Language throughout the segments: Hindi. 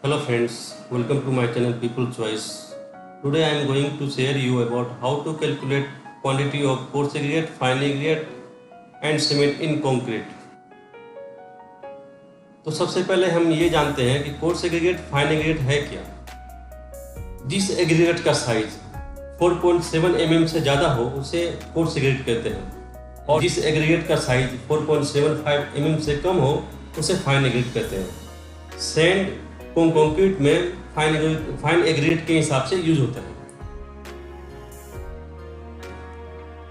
Hello friends, welcome to my channel People Choice. Today I am going to share you about how to calculate quantity of coarse aggregate, fine aggregate and cement in concrete. तो सबसे पहले हम ये जानते हैं कि कोर्स एग्रीगेट फाइन एग्रीगेट है क्या। जिस एग्रीगेट का साइज 4.7 mm से ज़्यादा हो उसे कोर्स एग्रीगेट कहते हैं और जिस एग्रीगेट का साइज 4.75 mm से कम हो उसे फाइन एग्रीगेट कहते हैं। सैंड कंक्रीट में फाइन एग्रीगेट के हिसाब से यूज होता है।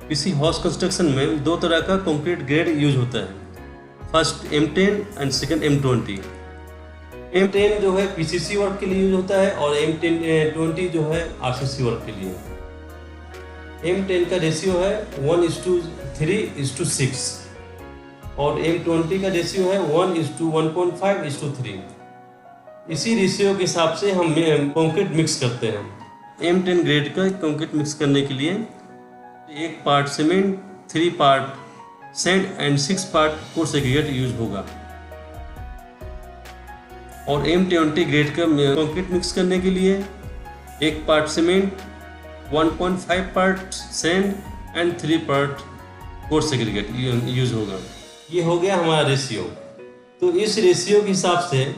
किसी हाउस कंस्ट्रक्शन में दो तरह का कंक्रीट ग्रेड यूज होता है, first M10 and second M20। M10 जो है PCC वर्क के लिए यूज होता है और M20 जो है RCC वर्क के लिए। M10 का रेशियो है 1:3:6 और M20 का रेशियो है 1:1.5:3। इसी रेशियो के हिसाब से हम कंक्रीट मिक्स करते हैं। M10 ग्रेड का कंक्रीट मिक्स करने के लिए 1 part cement, 3 part sand and 6 part coarse aggregate use होगा। और M20 ग्रेड का कंक्रीट मिक्स करने के लिए 1 part cement, 1.5 part sand and 3 part coarse aggregate use होगा। ये हो गया हमारा रेशियो। तो इस रेशियो के हिसाब से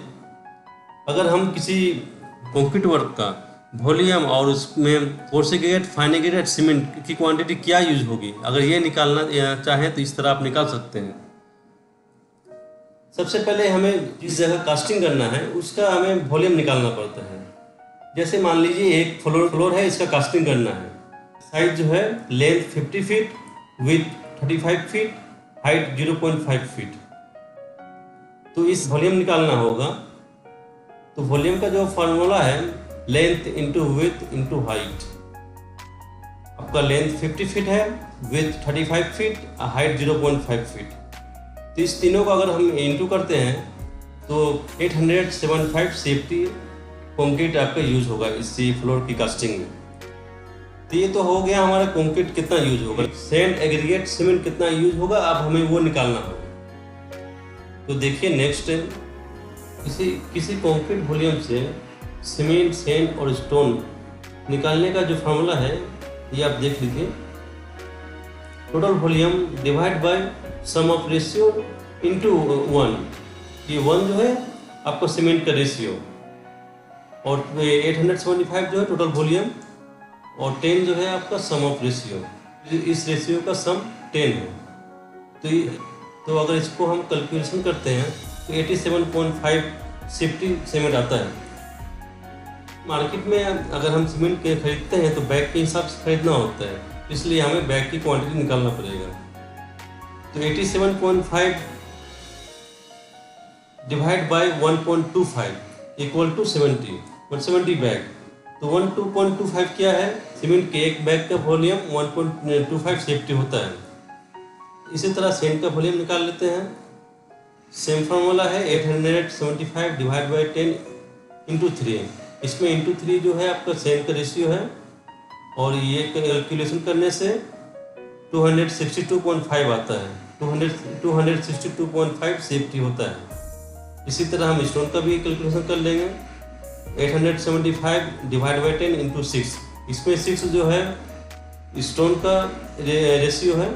अगर हम किसी कंक्रीट वर्क का वॉल्यूम और उसमें coarse aggregate, fine aggregate, cement की क्वांटिटी क्या यूज होगी, अगर ये निकालना चाहें तो इस तरह आप निकाल सकते हैं। सबसे पहले हमें जिस जगह कास्टिंग करना है उसका हमें वॉल्यूम निकालना पड़ता है। जैसे मान लीजिए एक फ्लोर है, इसका कास्टिंग करना है। साइज जो है length 50 feet, width 35 feet, height 0.5 feet. तो इस वॉल्यूम निकालना होगा। तो वॉल्यूम का जो फार्मूला है length into width into height. आपका लेंथ 50 फीट है, विड्थ 35 फीट, हाइट 0.5 फीट। तो इस तीनों का अगर हम इंटू करते हैं तो 875 सेफ्टी कंक्रीट आपका यूज होगा इसी फ्लोर की कास्टिंग में। तो ये तो हो गया हमारा कंक्रीट कितना यूज होगा। सैंड, एग्रीगेट, सीमेंट कितना यूज होगा, अब हमें वो निकालना होगा। तो देखिए नेक्स्ट है किसी कंक्रीट वॉल्यूम से सीमेंट, सैंड और स्टोन निकालने का जो फार्मूला है ये आप देख लीजिए। Total volume divide by sum of ratio into 1। ये 1 जो है आपका सीमेंट का रेशियो और 875 जो है टोटल वॉल्यूम और 10 जो है आपका सम ऑफ रेशियो। इस रेशियो का सम 10 है। तो अगर इसको हम कैलकुलेशन करते हैं तो 87.5 सेफ्टी सीमेंट आता है। मार्केट में अगर हम सीमेंट के खरीदते हैं तो बैग के हिसाब से खरीदना होता है, इसलिए हमें बैग की क्वांटिटी निकालना पड़ेगा। तो 87.5 divide by 1.25 equal to 170 bag. तो 12.25 क्या है, सीमेंट के एक बैग का वॉल्यूम 1.25 सेफ्टी होता है। इसी तरह सैंड का वॉल्यूम निकाल लेते हैं। सेम फार्मूला है 875 डिवाइड बाई 10 इंटू 3। इसमें इंटू 3 जो है आपका सैंड का रेशियो है और ये कैलकुलेशन करने से 262.5 आता है। 262.5 सेफ्टी होता है। इसी तरह हम स्टोन का भी कैलकुलेशन कर लेंगे। 875 डिवाइड बाई 10 इंटू 6। इसमें 6 जो है स्टोन का रेशियो है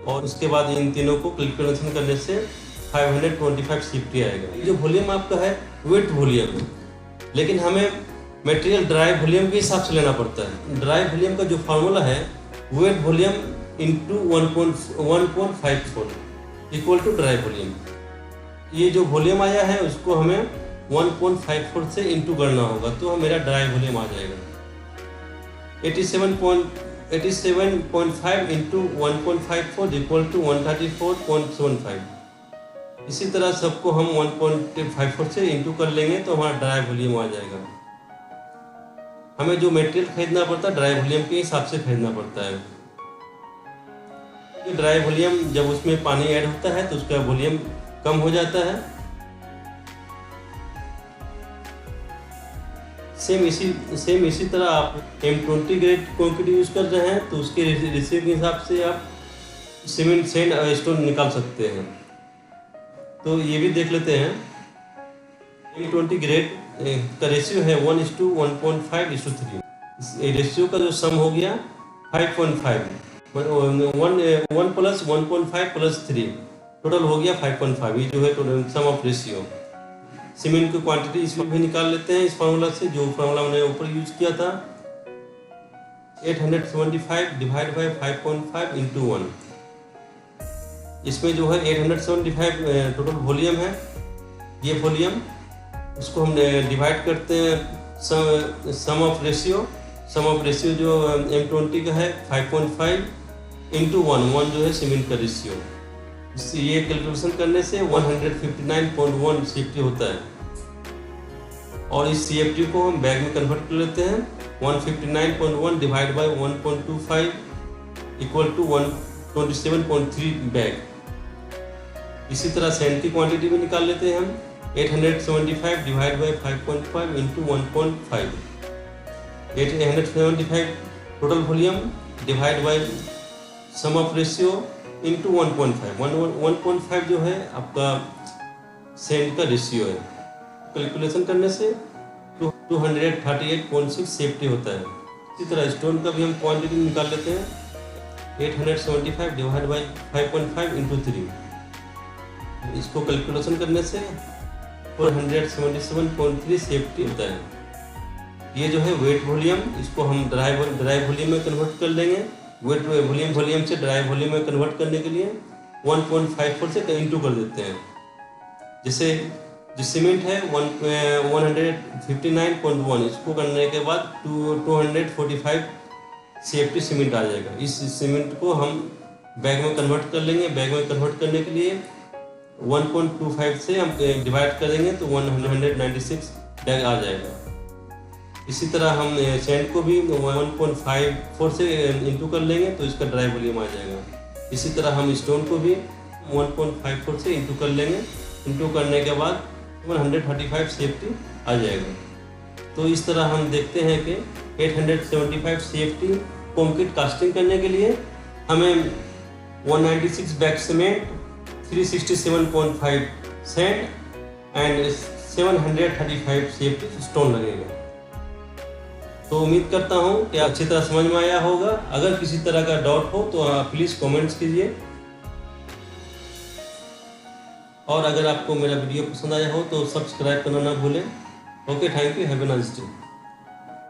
और उसके बाद इन तीनों को कैलकुलेशन करने से 525 सेफ्टी आएगा। ये जो वॉल्यूम आपका है वेट वॉल्यूम है, लेकिन हमें मटेरियल ड्राई वॉल्यूम के हिसाब से लेना पड़ता है। ड्राई वॉल्यूम का जो फार्मूला है wet volume into 1.54 equal to dry volume. ये जो वॉल्यूम आया है उसको हमें 1.54 से इंटू करना होगा तो मेरा ड्राई वॉल्यूम आ जाएगा। 87.5 इंटू 1.54 इक्वल टू 134.75। इसी तरह सबको हम 1.54 से इंटू कर लेंगे तो हमारा ड्राई वॉल्यूम आ जाएगा। हमें जो मटेरियल खरीदना पड़ता है ड्राई वॉल्यूम के हिसाब से खरीदना पड़ता है। ड्राई वॉल्यूम जब उसमें पानी ऐड होता है तो उसका वॉल्यूम कम हो जाता है। सेम इसी तरह आप M20 ग्रेड कंक्रीट यूज कर रहे हैं तो उसके रेशियो के हिसाब से आप सीमेंट, सैंड और स्टोन निकाल सकते हैं। तो ये भी देख लेते हैं। M20 ग्रेड का रेशियो है 1:1.5:3। इस रेशियो का जो सम हो गया 5.5, 1 प्लस 1.5 प्लस 3 टोटल हो गया 5.5। ये जो है total sum of ratio. Cement की क्वांटिटी इसमें भी निकाल लेते हैं इस फार्मूला से, जो फार्मूला मैंने ऊपर यूज किया था, 875 डिवाइड बाई 5.5 इंटू 1। इसमें जो है 875 टोटल वॉल्यूम है। ये वॉल्यूम इसको हम डिवाइड करते हैं sum of ratio. Sum of ratio जो M20 का है 5.5 इंटू 1 जो है सीमेंट का रेशियो। इससे ये कैलकुलेशन करने से 159.1 CFT होता है। और इस CFT को हम बैग में कन्वर्ट कर लेते हैं। 159.1 divide by 1.25 equal to 127.3 bag. इसी तरह सैंड की क्वांटिटी भी निकाल लेते हैं हम। 875 divide by 5.5 into 1.5। 875 total volume divide by sum of ratio into 1.5। 1.5 जो है आपका सैंड का रेशियो है। कैलकुलेशन करने से 238.6 CFT होता है। इसी तरह स्टोन का भी हम क्वांटिटी निकाल लेते हैं। 875 डिवाइड बाई 5.5 इंटू 3। इसको कैलकुलेशन करने से 477.3 CFT होता है। ये जो है वेट वॉल्यूम, इसको हम ड्राई वॉल्यूम में कन्वर्ट कर लेंगे। वेट वॉल्यूम से ड्राई वॉल्यूम में कन्वर्ट करने के लिए 1.54 से इंटू कर देते हैं। जैसे जो सीमेंट है 159.1, इसको करने के बाद 245 CFT सीमेंट आ जाएगा। इस सीमेंट को हम बैग में कन्वर्ट कर लेंगे। बैग में कन्वर्ट करने के लिए 1.25 से हम डिवाइड करेंगे तो 196 बैग आ जाएगा। इसी तरह हम सैंड को भी 1.54 से इंटू कर लेंगे तो इसका ड्राई वॉल्यूम आ जाएगा। इसी तरह हम स्टोन को भी 1.54 से इंटू कर लेंगे। इंटू करने के बाद 135 CFT आ जाएगा। तो इस तरह हम देखते हैं कि 875 CFT कंक्रीट कास्टिंग करने के लिए हमें 196 bag cement, 367.5 sand and 735 CFT stone लगेगा। तो उम्मीद करता हूँ कि अच्छी तरह समझ में आया होगा। अगर किसी तरह का डाउट हो तो आप प्लीज़ कमेंट्स कीजिए। और अगर आपको मेरा वीडियो पसंद आया हो तो सब्सक्राइब करना ना भूलें। Okay, thank you, have a nice day.